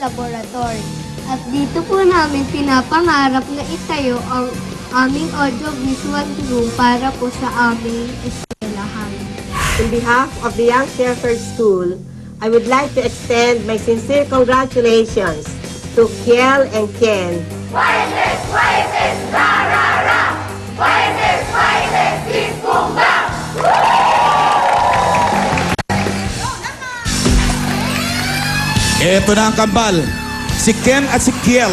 laboratory. At dito po namin pinapangarap na itayo ang aming audio-visual room para po sa aming eskwelahan. On behalf of the Young Shepherd School, I would like to extend my sincere congratulations to Kiel and Ken. Why is this? Ra, ra, ra! Why is this? Peace, boom, bang! Eto na ang kambal. Si Ken at si Kiel.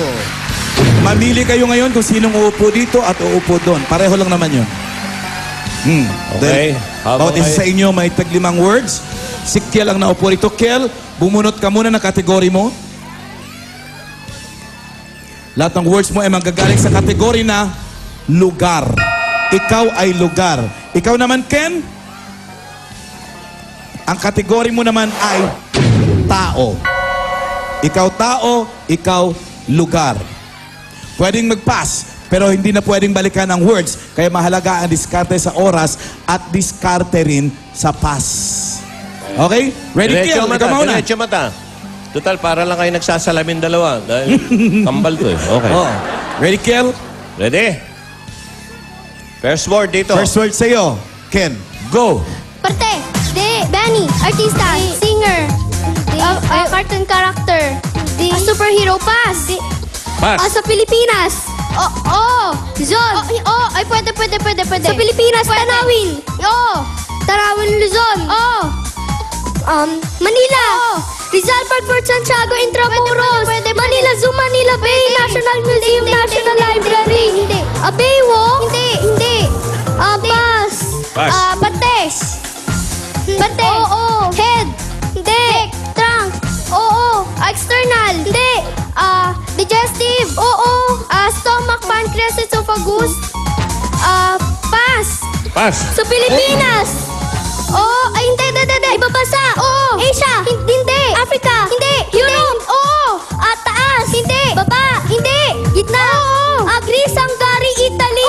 Mamili kayo ngayon kung sinong uupo dito at uupo doon. Pareho lang naman yun. Okay. Bawat isa sa inyo may taglimang words. Si Kiel ang naupo rito. Kiel, bumunot ka muna ng kategory mo. Lahat ng words mo ay manggagaling sa kategory na lugar. Ikaw ay lugar. Ikaw naman, Ken, ang kategory mo naman ay tao. Ikaw tao, ikaw lugar. Pwedeng mag-pass, pero hindi na pwedeng balikan ang words. Kaya mahalaga ang diskarte sa oras at diskarte rin sa pass. Okay? Ready, Kiel? Ikaw mauna. Diretso mata. Total, para lang kayo nagsasalamin dalawa. Dahil kambal to eh. Okay. Oh. Ready, Kiel? Ready? First word dito. First word sa'yo. Ken, go! Parte, Benny, artista, singer, cartoon character, superhero, pass, Pass. sa Pilipinas, Luzon, ay pwede. Sa Pilipinas, Tanawin, Tarawin, Luzon, Manila, Rizal, Port Santiago, Intramuros, Manila Zoo, Manila Bay, National Museum, National Library, Baywalk, hindi, Pass, Bates, Head, hindi, Trunk, External, hindi, Digestive, Stomach, Pancreas, Esophagus, Pass, Pass. sa Pilipinas, ay hindi, ibabasa, Asia, hindi, Africa, hindi, Europe, taas, hindi, baba, hindi, gitna, Greece, Hungary, Italy,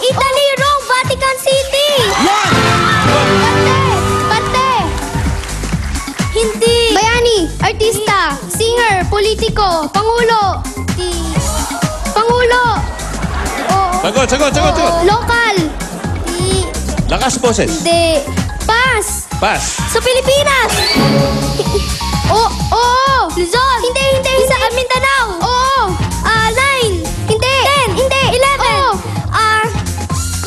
Italy, Rome, Vatican City, Bate, hindi, bayani, artista, singer, politiko, pangulo, Sagot. lokal, Lakas boses. hindi, pass, Pass. sa Pilipinas! Luzon! Hindi! Sa Mindanao! 9! Hindi! 10! Hindi! 11!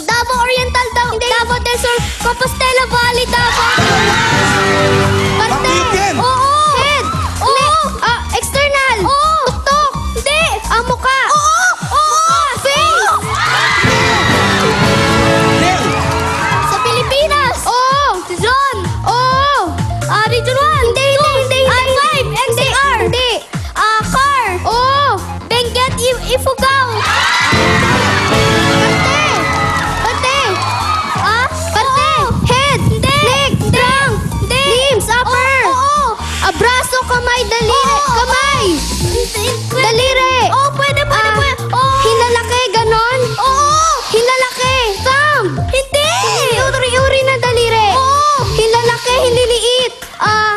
Davao Oriental daw! Hindi! Davao del Sur! Compostela Valley! Davao! Parte! Bakit? Head! External! Tuktok! Hindi! Mukha! Face! Kiel! Sa Pilipinas! Luzon! Region 1! Hindi! I5! NCR! Hindi! Car! Benguet! Ifugao! Parte! Parte! Head! Hindi! Neck! Trunk! Hindi! Limbs! Upper! Braso! Kamay! Daliri! Kamay! Daliri! Pwede! Hinalaki! Ganon? Hinalaki! Thumb! Hindi! Uri na daliri! Hinlalaki, hinliliit.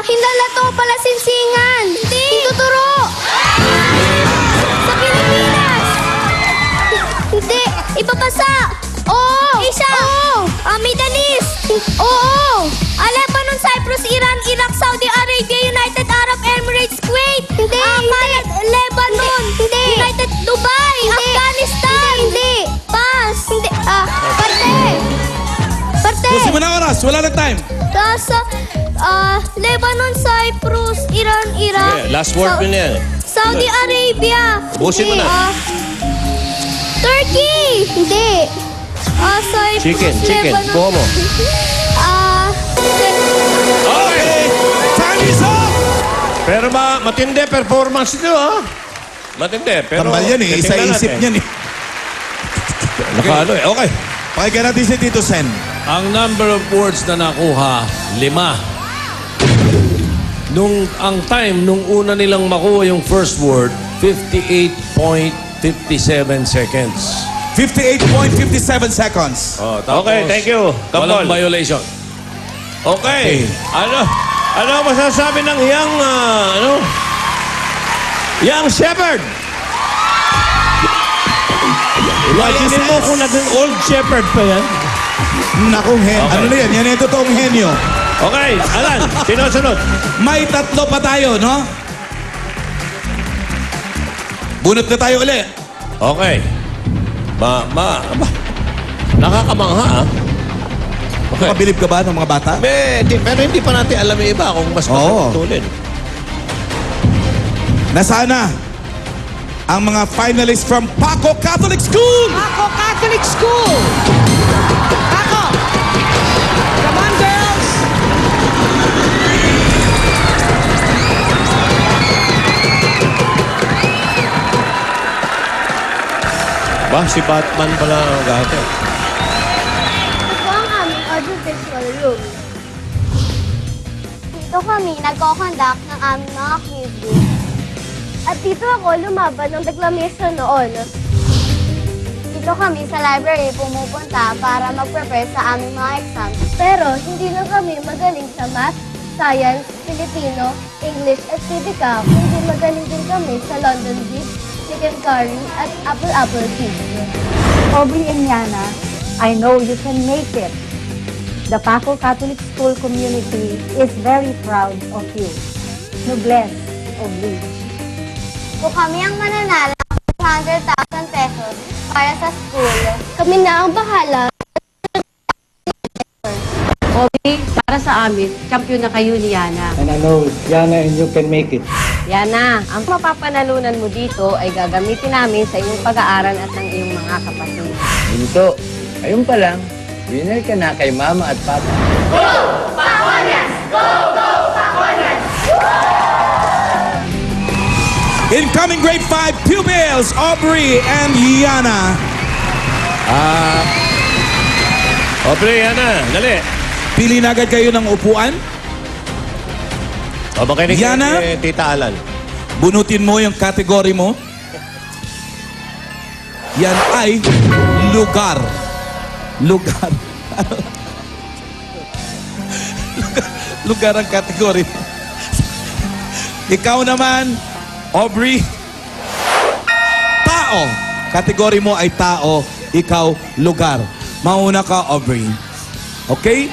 Hinlalato, palasinsingan. Hindi. Hintuturo. Sa Pilipinas. Hindi. Ibabasa. Asia. Middle East. Lebanon, Cyprus, Iran, Iraq, Saudi Arabia, United Arab Emirates, Kuwait. Hindi. Lebanon. Hindi. United Dubai. Afghanistan. Hindi. Pass. Hindi. Parte. Pusin mo na oras. Wala na time. Sa Lebanon, Cyprus, Iran, Iraq. Okay, last word mo na yan. Saudi Arabia. Ubusin mo Hindi. na. Turkey. Hindi. Cyprus, Chicken. Lebanon. Buho mo. Okay. Time is up! Pero matindi performance nito, ha? Matindi. Pero Kambal yan eh. titingnan Isa-isip natin. niyan eh. Nakalo eh. Okay. Pakinggan natin si Tito Sen. Ang number of words na nakuha, 5. Ang time, nung una nilang makuha yung first word, 58.57 seconds. 58.57 seconds. Okay, thank you. Walang Kambal. violation. Okay. Ano masasabi ng young, Young Shepherd. Imagine mo YSS. kung naging Old Shepherd pa yan. Naku, ano na yan? Yan yung totoong henyo. Okay, Alan, sinusunod. May tatlo pa tayo, no? Bunot na tayo uli. Okay. Nakakamangha, ah. Okay. Mabilib ka ba ng mga bata? Pero hindi pa natin alam yung iba kung mas Oo. matutulin. Nasana ang mga finalists from Paco Catholic School. Paco Catholic School! Paco! Come on, girls! Ba, si Batman pala ang gata. Ito ang aming audiovisual room. Dito kami nagko-conduct ng aming mga quiz room. At dito ako lumaban ng declamation noon. Dito kami sa library pumupunta para mag-prepare sa aming mga exams. Pero hindi lang kami magaling sa math, science, Filipino, English at civica. Kundi magaling din kami sa London Bridge, chicken curry at apple tea. Aubrey and Yana, I know you can make it. The Paco Catholic School community is very proud of you. Noblesse oblige. Kung kami ang mananalo ng 100,000 pesos para sa school, kami na ang bahala. Obi, para sa amin, champion na kayo ni Yana. And I know, Yana, and you can make it. Yana, ang mapapanalunan mo dito ay gagamitin namin sa iyong pag-aaral at ng iyong mga kapatid. Ito, ayun pa lang, winner ka na kay Mama at Papa. Incoming grade 5 pupils, Aubrey and Yana. Aubrey, yan na. Dali. Pili na agad kayo ng upuan. O, makinig Yana? kay Tita Alan. Bunutin mo yung kategory mo. Yan ay lugar. Lugar. Lugar ang kategory. Ikaw naman, Aubrey. Tao. Kategory mo ay tao. Ikaw, lugar. Mauna ka, Aubrey. Okay?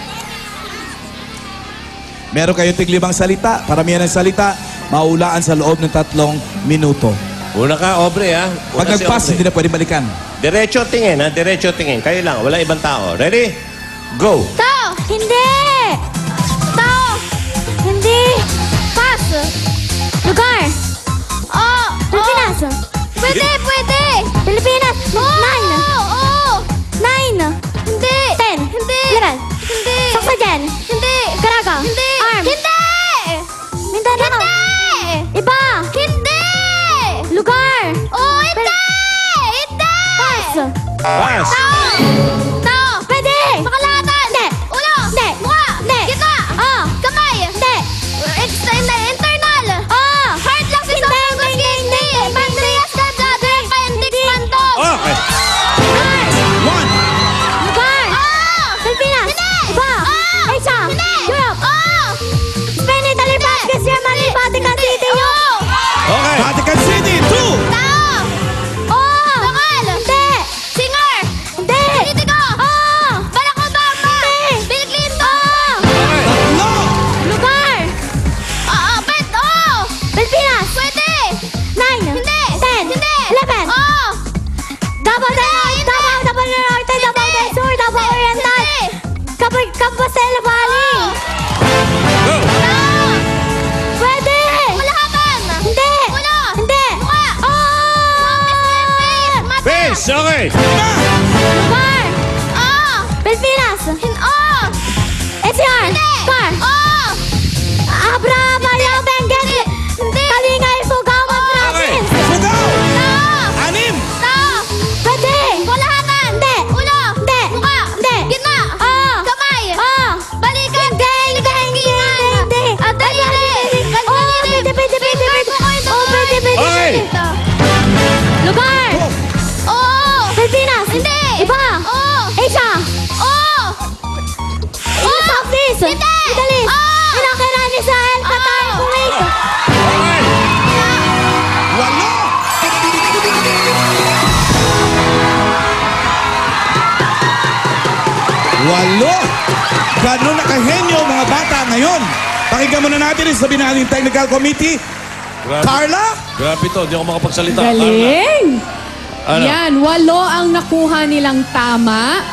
Meron kayong tig-5 salita. Paramihan ng salita. Maulaan sa loob ng 3 minuto. Una ka, Aubrey, ha? Pag Una si nag-pass, Aubrey. hindi na pwede balikan. Diretso tingin, ha? Diretso tingin. Kayo lang. Wala ibang tao. Ready? Go! Tao! Hindi! Tao! Hindi! Pass! Lugar! Oh! Pilipinas! Pwede! Pwede! Pilipinas! 9! 9! Hindi! 10! Hindi! Liran! Hindi! Saksajan! Hindi! Caraga! Hindi! Arm! Hindi! Mindanao! Hindi! Iba! Hindi! Lugar! Oh, hindi! Hindi! Pass! Pass! Tao! Pwede! Makalatan! Hindi! Ulo! Hindi! Mukha! Hindi! Gitna! Kamay! Hindi! Internal! Heart lang si Sophocles! Hindi! Pancreas ka! Bladder! Appendix! Mantos! Okay. One. Lugar! Pilipinas! Iba! Asia! Europe! Spain, Italy, France, Germany, Vatican City, Okay. Vatican City, 2. Tao! Lokal! Hindi! Singer! Hindi! Politiko! Barack Obama! Hindi! Bill Clinton! Okay. No. Lugar! Pet! Pilipinas! Pwede! 9! Hindi! 10! Hindi! 11! Davao del Norte! Davao del Sur! Davao Oriental! Compostela Valley! Go! Pwede! Malahatan! Hindi! Ulo! Hindi! Mukha! Face! Okay. Lugar! Pilipinas! NCR! Car! Abra! Mario! Benguet! Kalingay! Sugawan! Okay. Province! Sugaw. Tao! 6. Pwede! Malahatan! Hindi! Ulo! Hindi! Mukha! Hindi! Gitna! Kamay! Balikan! Hindi! Hindi! Okay. Lugar! Pilipinas! Hindi! Iba! Asia! Southeast! Italy! Iraq, Iran, Israel, Qatar! Ganun nakahenyo mga bata ngayon. Pakinggan muna natin yung sabi natin Technical Committee. Carla? Grabe to, hindi ako makapagsalita. Galing! Ano? Yan, 8 ang nakuha nilang tama.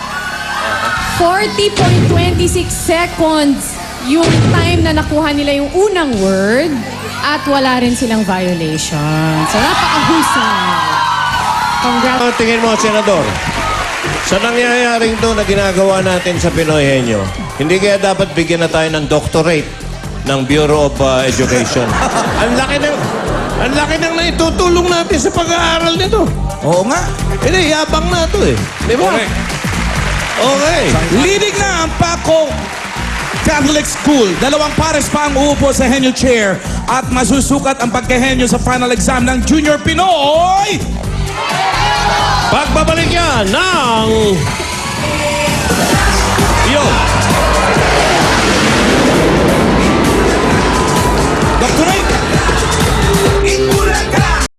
40.26 seconds yung time na nakuha nila yung unang word at wala rin silang violation. So, napakahusay. Congrats. Ano tingin mo, Senador? Sa nangyayaring to na ginagawa natin sa Pinoy Henyo, hindi kaya dapat bigyan na tayo ng doctorate ng Bureau of Education. Ang laki ng naitutulong natin sa pag-aaral nito. Oo nga. Hindi, yabang na ito eh. Di ba? Correct. Okay. Leading na ang Paco Catholic School. 2 pares pa ang uupo sa Henyo Chair at masusukat ang pagkahenyo sa final exam ng Junior Pinoy. Pagbabalik yan ng